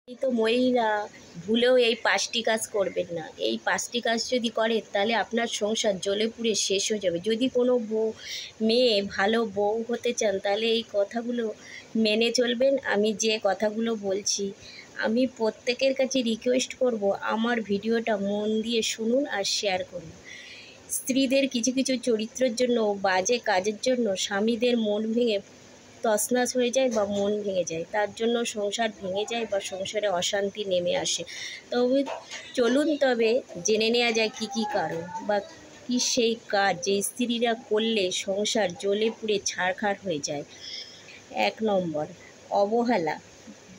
এই তো মহিলা ভুলেও এই 5টি কাজ করবেন না। এই 5টি কাজ যদি করেন তাহলে আপনার সংসার জ্বলে পুড়ে শেষ হয়ে যাবে। যদি কোনো মেয়ে ভালো বউ হতে চান তাহলে এই কথাগুলো মেনে চলবেন। আমি যে কথাগুলো বলছি, আমি প্রত্যেকের কাছে রিকোয়েস্ট করব, আমার ভিডিওটা মন দিয়ে শুনুন আর শেয়ার করুন। স্ত্রীদের কিছু কিছু চরিত্রের জন্য, বাজে কাজের জন্য স্বামীদের মন ভেঙে তছনছ হয়ে যায় বা মন ভেঙে যায়, তার জন্য সংসার ভেঙে যায় বা সংসারে অশান্তি নেমে আসে। তবে চলুন জেনে নেওয়া যায় কী কী কারণ বা কী সেই কাজ যে স্ত্রীরা করলে সংসার জ্বলে পুড়ে ছারখার হয়ে যায়। 1 নম্বর, অবহেলা।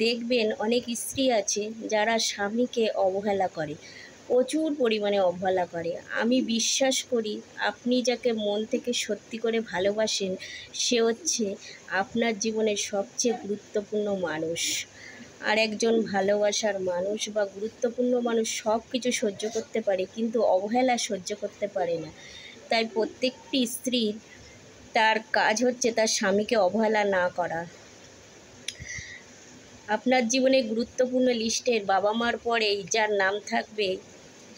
দেখবেন অনেক স্ত্রী আছে যারা স্বামীকে অবহেলা করে, প্রচুর পরিমাণে অবহেলা করে। আমি বিশ্বাস করি আপনি যাকে মন থেকে সত্যি করে ভালোবাসেন সে হচ্ছে আপনার জীবনের সবচেয়ে গুরুত্বপূর্ণ মানুষ। আর একজন ভালোবাসার মানুষ বা গুরুত্বপূর্ণ মানুষ সব কিছু সহ্য করতে পারে, কিন্তু অবহেলা সহ্য করতে পারে না। তাই প্রত্যেকটি স্ত্রীর তার কাজ হচ্ছে তার স্বামীকে অবহেলা না করা। আপনার জীবনে গুরুত্বপূর্ণ লিস্টের বাবা মার পরেই যার নাম থাকবে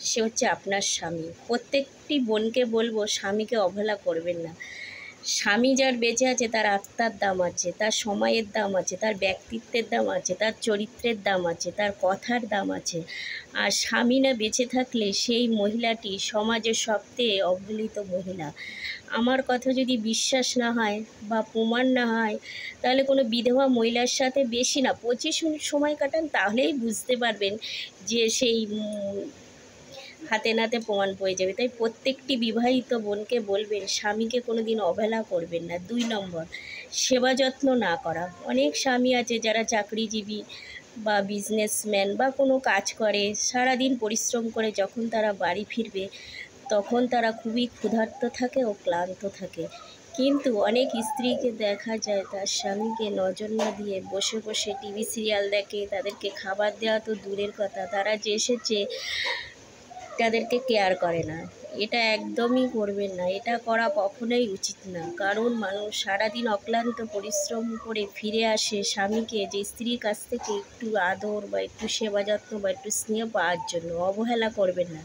সে হচ্ছে আপনার স্বামী। প্রত্যেকটি বোনকে বলবো, স্বামীকে অবহেলা করবেন না। স্বামী যার বেঁচে আছে তার আত্মার দাম আছে, তার সময়ের দাম আছে, তার ব্যক্তিত্বের দাম আছে, তার চরিত্রের দাম আছে, তার কথার দাম আছে। আর স্বামী না বেঁচে থাকলে সেই মহিলাটি সমাজের সবচেয়ে অবহেলিত মহিলা। আমার কথা যদি বিশ্বাস না হয় বা প্রমাণ না হয়, তাহলে কোনো বিধবা মহিলার সাথে বেশি না 25 মিনিট সময় কাটান, তাহলেই বুঝতে পারবেন যে সেই হাতে নাতে প্রমাণ পেয়ে যাবে। তাই প্রত্যেকটি বিবাহিত বোনকে বলবেন, স্বামীকে কোনো দিন অবহেলা করবেন না। 2 নম্বর, সেবা যত্ন না করা। অনেক স্বামী আছে যারা চাকরিজীবী বা বিজনেসম্যান বা কোনো কাজ করে, সারাদিন পরিশ্রম করে যখন তারা বাড়ি ফিরবে তখন তারা খুবই ক্ষুধার্ত থাকে ও ক্লান্ত থাকে। কিন্তু অনেক স্ত্রীকে দেখা যায় তার স্বামীকে নজর না দিয়ে বসে বসে টিভি সিরিয়াল দেখে, তাদেরকে খাবার দেওয়া তো দূরের কথা, তারা যে এসেছে তাদেরকে কেয়ার করে না। এটা একদমই করবেন না, এটা করা কখনোই উচিত না। কারণ মানুষ সারাদিন অক্লান্ত পরিশ্রম করে ফিরে আসে স্বামীকে যে স্ত্রীর কাছ থেকে একটু আদর বা একটু সেবা যত্ন বা একটু স্নেহ পাওয়ার জন্য। অবহেলা করবেন না।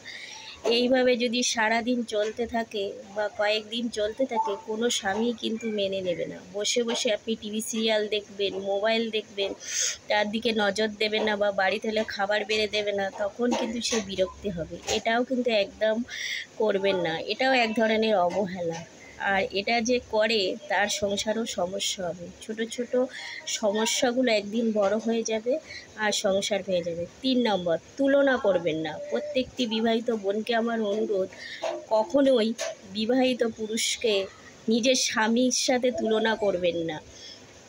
এইভাবে যদি সারাদিন চলতে থাকে বা কয়েকদিন চলতে থাকে, কোনো স্বামী কিন্তু মেনে নেবে না। বসে বসে আপনি টিভি সিরিয়াল দেখবেন, মোবাইল দেখবেন, তার দিকে নজর দেবেন না বা বাড়িতে এলে খাবার বেড়ে দেবে না, তখন কিন্তু সে বিরক্তি হবে। এটাও কিন্তু একদম করবেন না, এটাও এক ধরনের অবহেলা। আর এটা যে করে তার সংসারও সমস্যা হবে। ছোট ছোট সমস্যাগুলো একদিন বড় হয়ে যাবে আর সংসার ভেঙে যাবে। 3 নম্বর, তুলনা করবেন না। প্রত্যেকটি বিবাহিত বোনকে আমার অনুরোধ, কখনোই বিবাহিত পুরুষকে নিজের স্বামীর সাথে তুলনা করবেন না।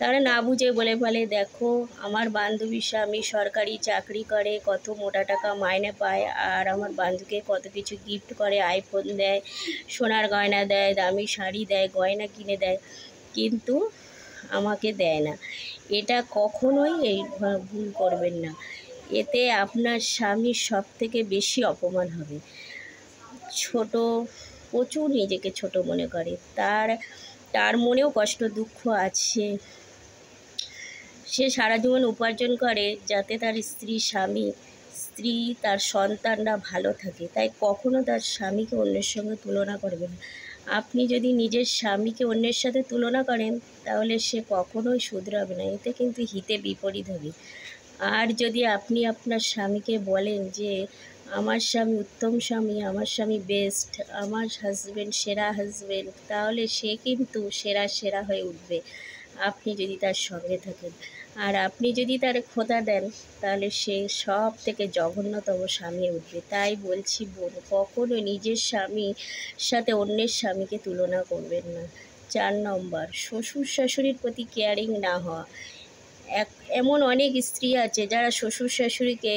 তারা না বুঝে বলে ফেলে, দেখো আমার বান্ধবীর স্বামী সরকারি চাকরি করে, কত মোটা টাকা মাইনে পায়, আর আমার বান্ধবীকে কত কিছু গিফট করে, আইফোন দেয়, সোনার গয়না দেয়, দামি শাড়ি দেয়, গয়না কিনে দেয়, কিন্তু আমাকে দেয় না। এটা কখনোই এই ভুল করবেন না। এতে আপনার স্বামীর সবথেকে বেশি অপমান হবে। প্রচুর নিজেকে ছোট মনে করে, তার মনেও কষ্ট দুঃখ আছে। সে সারা জীবন উপার্জন করে যাতে তার স্ত্রী তার সন্তানরা ভালো থাকে। তাই কখনো তার স্বামীকে অন্যের সঙ্গে তুলনা করবেন না। আপনি যদি নিজের স্বামীকে অন্যের সাথে তুলনা করেন তাহলে সে কখনোই শুধরাবে না, এতে কিন্তু হিতে বিপরীত হবে। আর যদি আপনি আপনার স্বামীকে বলেন যে আমার স্বামী উত্তম স্বামী, আমার স্বামী বেস্ট, আমার হাজব্যান্ড সেরা হাজব্যান্ড, তাহলে সে কিন্তু সেরা হয়ে উঠবে আপনি যদি তার সঙ্গে থাকেন। আর আপনি যদি তার খোঁটা দেন তাহলে সে সব থেকে জঘন্যতম স্বামী উঠবে। তাই বলছি বোন, কখনো নিজের স্বামীর সাথে অন্যের স্বামীকে তুলনা করবেন না। 4 নম্বর, শ্বশুর শাশুড়ির প্রতি কেয়ারিং না হওয়া। এমন অনেক স্ত্রী আছে যারা শ্বশুর শাশুড়িকে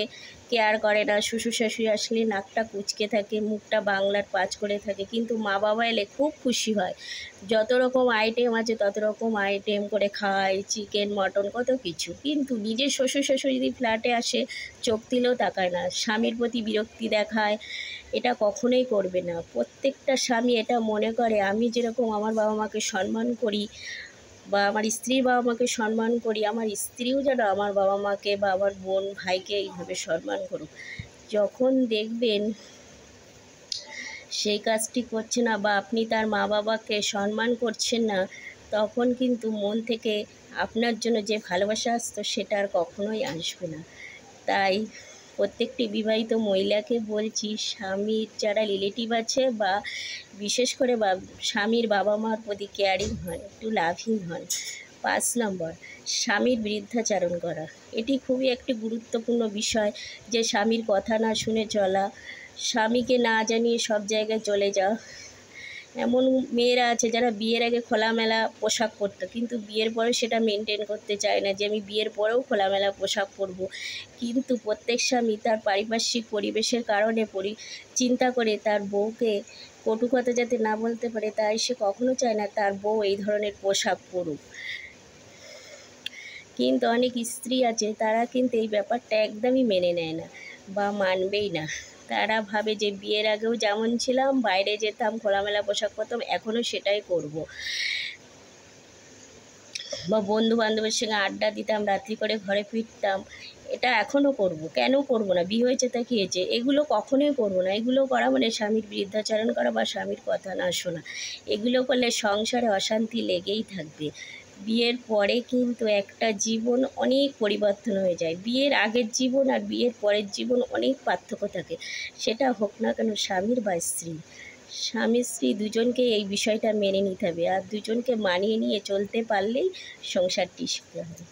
কেয়ার করে না। শ্বশুর শাশুড়ি আসলে নাকটা কুঁচকে থাকে, মুখটা বাংলার পাঁচ করে থাকে, কিন্তু মা বাবা এলে খুব খুশি হয়। যত রকম আইটেম আছে তত রকম আইটেম করে খায়, চিকেন মটন কত কিছু। কিন্তু নিজের শ্বশুর শাশুড়ি যদি ফ্ল্যাটে আসে চোখ দিলেও তাকায় না, স্বামীর প্রতি বিরক্তি দেখায়। এটা কখনোই করবে না। প্রত্যেকটা স্বামী এটা মনে করে, আমি যেরকম আমার বাবা মাকে সম্মান করি, বা আমার স্ত্রীর বাবা মাকে সম্মান করি, আমার স্ত্রীও যেন আমার বাবা মাকে বা আমার বোন ভাইকে এইভাবে সম্মান করুক। যখন দেখবেন সেই কাজটি করছে না বা আপনি তার মা বাবাকে সম্মান করছেন না, তখন কিন্তু মন থেকে আপনার জন্য যে ভালোবাসা আসতো সেটা আর কখনোই আসবে না। তাই প্রত্যেকটি বিবাহিত মহিলাকে বলছি, স্বামীর যারা রিলেটিভ আছে বা বিশেষ করে স্বামীর বাবা মার প্রতি কেয়ারিং হন, একটু লাভিং হন। 5 নম্বর, স্বামীর বিরুদ্ধাচারণ করা। এটি খুবই একটি গুরুত্বপূর্ণ বিষয়, যে স্বামীর কথা না শুনে চলা, স্বামীকে না জানিয়ে সব জায়গায় চলে যাওয়া। এমন মেয়েরা আছে যারা বিয়ের আগে খোলামেলা পোশাক পরতো, কিন্তু বিয়ের পরে সেটা মেনটেন করতে চায় না যে আমি বিয়ের পরেও খোলামেলা পোশাক পরবো। কিন্তু প্রত্যেক স্বামী তার পারিপার্শ্বিক পরিবেশের কারণে চিন্তা করে তার বউকে কটু কথা যাতে না বলতে পারে, তাই সে কখনো চায় না তার বউ এই ধরনের পোশাক পরুক। কিন্তু অনেক স্ত্রী আছে তারা কিন্তু এই ব্যাপারটা একদমই মেনে নেয় না বা মানবেই না। তারা ভাবে যে বিয়ের আগেও যেমন ছিলাম, বাইরে যেতাম, খোলামেলা পোশাক পরতাম, এখনও সেটাই করব। বা বন্ধু বান্ধবের সঙ্গে আড্ডা দিতাম, রাত্রি করে ঘরে ফিরতাম, এটা এখনও করব। কেন করব না? বিয়ে হয়েছে তা কী হয়েছে? এগুলো কখনোই করব না। এগুলো করা মানে স্বামীর বিরুদ্ধাচরণ করা বা স্বামীর কথা না শোনা। এগুলো করলে সংসারে অশান্তি লেগেই থাকবে। বিয়ের পরে কিন্তু একটা জীবন অনেক পরিবর্তন হয়ে যায়। বিয়ের আগের জীবন আর বিয়ের পরের জীবন অনেক পার্থক্য থাকে। সেটা হোক না কেন স্বামীর বা স্ত্রীর। স্বামী স্ত্রী দুজনকে এই বিষয়টা মেনে নিতে হবে, আর দুজনকে মানিয়ে নিয়ে চলতে পারলেই সংসারটি সুখে হবে।